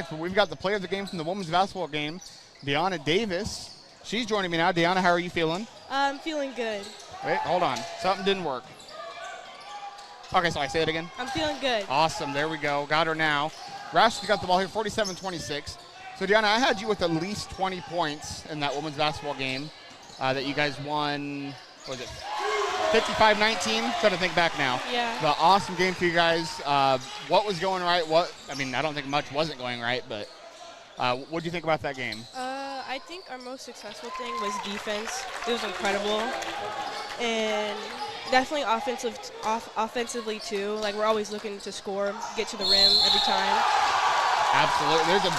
brackets, but we've got the player of the game from the women's basketball game, Dayonna Davis. She's joining me now. Dayonna, how are you feeling? I'm feeling good. Wait, hold on. Something didn't work. Okay, so I say it again. I'm feeling good. Awesome. There we go. Got her now. Rash's got the ball here, 47-26. So, Dayonna, I had you with at least 20 points in that women's basketball game that you guys won, what was it, 55-19? Trying to think back now. Yeah. The awesome game for you guys. What was going right? I don't think much wasn't going right, but what do you think about that game? I think our most successful thing was defense. It was incredible. And definitely offensively, too. Like, we're always looking to score, get to the rim every time. Absolutely. There's a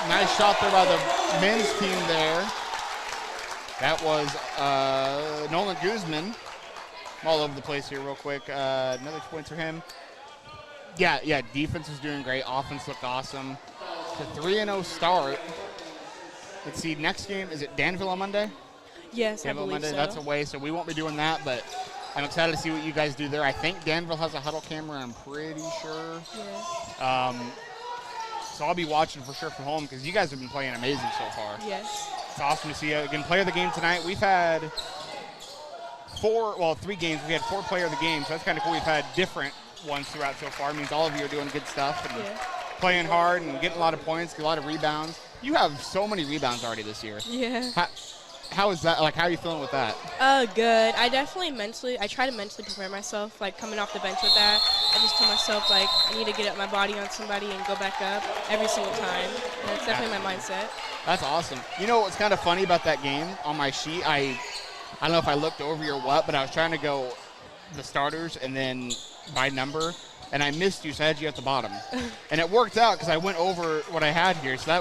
nice shot there by the men's team there. That was Nolan Guzman. I'm all over the place here real quick. Another points for him. Yeah, defense was doing great. Offense looked awesome. It's a 3-0 start. Let's see, next game, is it Danville on Monday? Yes, Danville I believe Monday, so. that's away, so we won't be doing that, but I'm excited to see what you guys do there. I think Danville has a Hudl camera, I'm pretty sure. Yeah. So I'll be watching for sure from home because you guys have been playing amazing so far. Yes. It's awesome to see you. Again, player of the game tonight. We've had 3 games. We had 4 player of the game, so that's kind of cool. We've had different ones throughout so far. It means all of you are doing good stuff and playing hard and getting a lot of points, get a lot of rebounds. You have so many rebounds already this year. Yeah. How is that? Like, how are you feeling with that? Good. I try to mentally prepare myself, like coming off the bench with that. I just tell myself, like, I need to get up my body on somebody and go back up every single time. And that's definitely my mindset. That's awesome. You know what's kind of funny about that game? On my sheet, I don't know if I looked over you or what, but I was trying to go the starters and then by number, and I missed you, so I had you at the bottom. And it worked out because I went over what I had here. So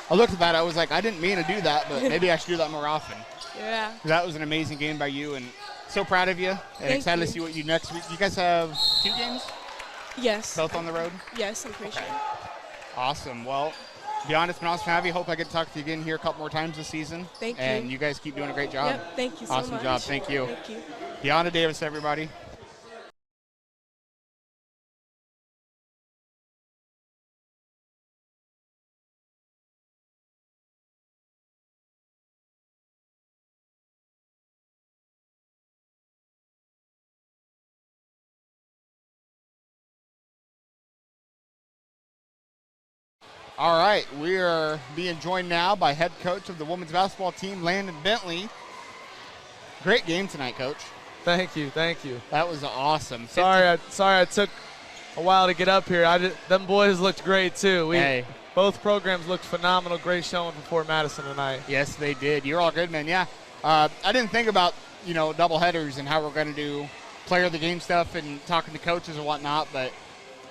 I looked at that, I was like, I didn't mean to do that, but maybe I should do that more often. Yeah. That was an amazing game by you, and so proud of you, and Thank excited you. to see what you next week. You guys have 2 games? Yes. Both on the road? Yes, I'm pretty sure. Awesome. Well, Dayonna, it's been awesome to have you. Hope I get to talk to you again here a couple more times this season. Thank you. And you guys keep doing a great job. Yep, thank you so much. Awesome job. Thank you. Thank you. Dayonna Davis, everybody. All right, we are being joined now by head coach of the women's basketball team, Landon Bentley. Great game tonight, Coach. Thank you. That was awesome. Sorry, I took a while to get up here. Them boys looked great too. Both programs looked phenomenal. Great showing for Fort Madison tonight. Yes, they did. You're all good, man. Yeah, I didn't think about double headers and how we're going to do player of the game stuff and talking to coaches and whatnot, but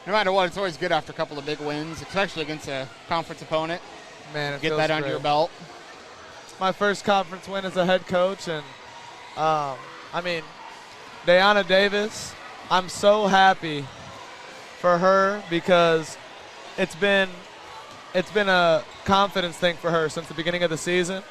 no matter what, it's always good after a couple of big wins, especially against a conference opponent. Man, get that under your belt. It's my first conference win as a head coach, and Dayonna Davis, I'm so happy for her because it's been a confidence thing for her since the beginning of the season,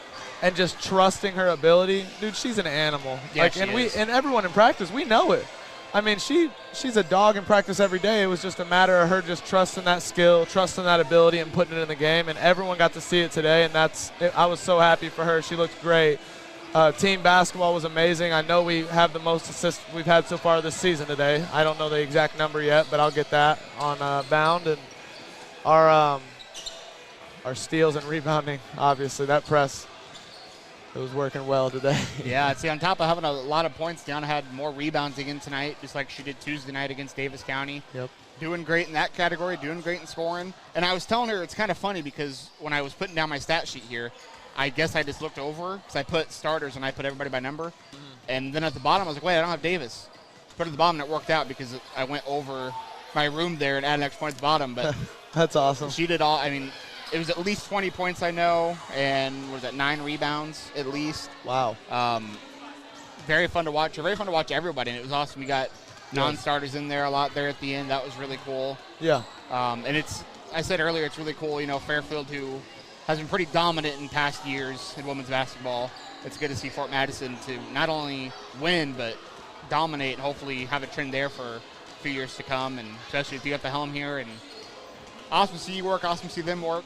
and just trusting her ability. Dude, she's an animal. Yeah, and everyone in practice, we know it. I mean, she's a dog in practice every day. It was just a matter of her just trusting that skill, trusting that ability, and putting it in the game. And everyone got to see it today, and I was so happy for her. She looked great. Team basketball was amazing. I know we have the most assists we've had so far this season today. I don't know the exact number yet, but I'll get that on Bound. And our steals and rebounding, obviously, that press, it was working well today. Yeah, see, on top of having a lot of points, Dayonna had more rebounds again tonight, just like she did Tuesday night against Davis County. Yep. Doing great in that category, doing great in scoring. And I was telling her it's kind of funny because when I was putting down my stat sheet here, I guess I just looked over because I put starters and I put everybody by number. Mm-hmm. And then at the bottom, I was like, wait, I don't have Davis. Put it at the bottom, and it worked out because I went over my room there and added an extra point at the bottom. But that's awesome. She did all, it was at least 20 points, I know, and was that 9 rebounds at least. Wow. Very fun to watch. Very fun to watch everybody, and it was awesome. We got non-starters in there a lot there at the end. That was really cool. Yeah. And I said earlier, it's really cool, Fairfield, who has been pretty dominant in past years in women's basketball. It's good to see Fort Madison to not only win, but dominate and hopefully have a trend there for a few years to come, and especially if you got the helm here. And awesome to see you work, awesome to see them work.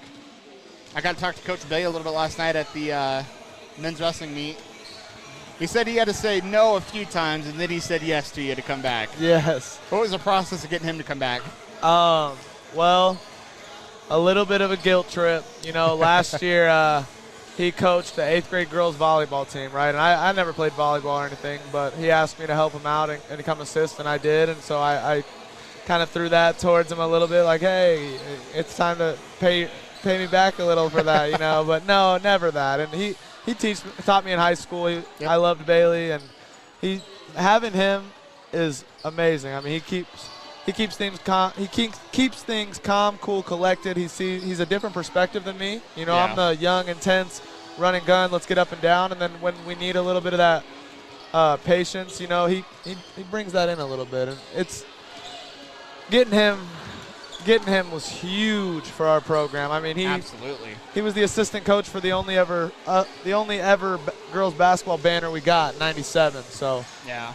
I got to talk to Coach Bailey a little bit last night at the men's wrestling meet. He said he had to say no a few times, and then he said yes to you to come back. Yes. What was the process of getting him to come back? Well, a little bit of a guilt trip. Last year he coached the 8th grade girls volleyball team, right? And I never played volleyball or anything, but he asked me to help him out and come assist, and I did. And so I kind of threw that towards him a little bit, like, hey, it's time to pay me back a little for that, But no, never that. And he taught me in high school. I loved Bailey, and having him is amazing. I mean, he keeps things calm. He keeps things calm, cool, collected. He's a different perspective than me. I'm the young, intense, run and gun. Let's get up and down. And then when we need a little bit of that patience, he brings that in a little bit. And it's getting him was huge for our program. I mean, absolutely. He was the assistant coach for the only ever girls basketball banner we got in '97. So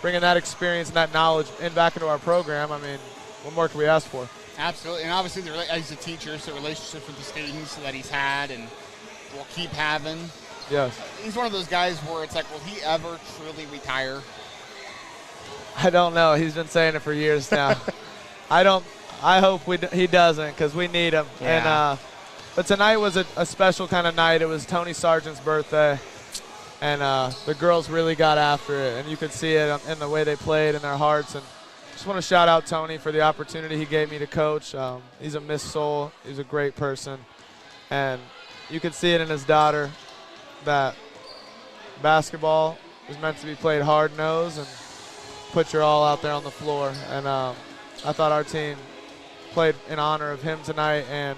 bringing that experience and that knowledge back into our program, I mean, what more can we ask for? Absolutely. And obviously, he's a teacher, so relationships with the students that he's had and will keep having. Yes. He's one of those guys where it's like, will he ever truly retire? I don't know. He's been saying it for years now. I hope he doesn't, because we need him. Yeah. And but tonight was a special kind of night. It was Tony Sargent's birthday, and the girls really got after it, and you could see it in the way they played in their hearts. And just want to shout out Tony for the opportunity he gave me to coach. He's a Miss Soul. He's a great person, and you could see it in his daughter that basketball is meant to be played hard-nosed and put your all out there on the floor. And I thought our team played in honor of him tonight, and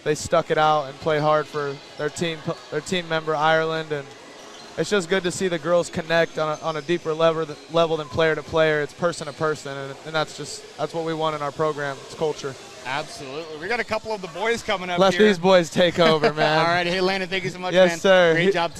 they stuck it out and played hard for their team member Ireland. And it's just good to see the girls connect on a deeper level than player to player. It's person to person, and that's what we want in our program. It's culture. Absolutely. We got a couple of the boys coming up Let here. these boys take over, man. All right. Hey, Landon, thank you so much, yes, man. Sir. Great job.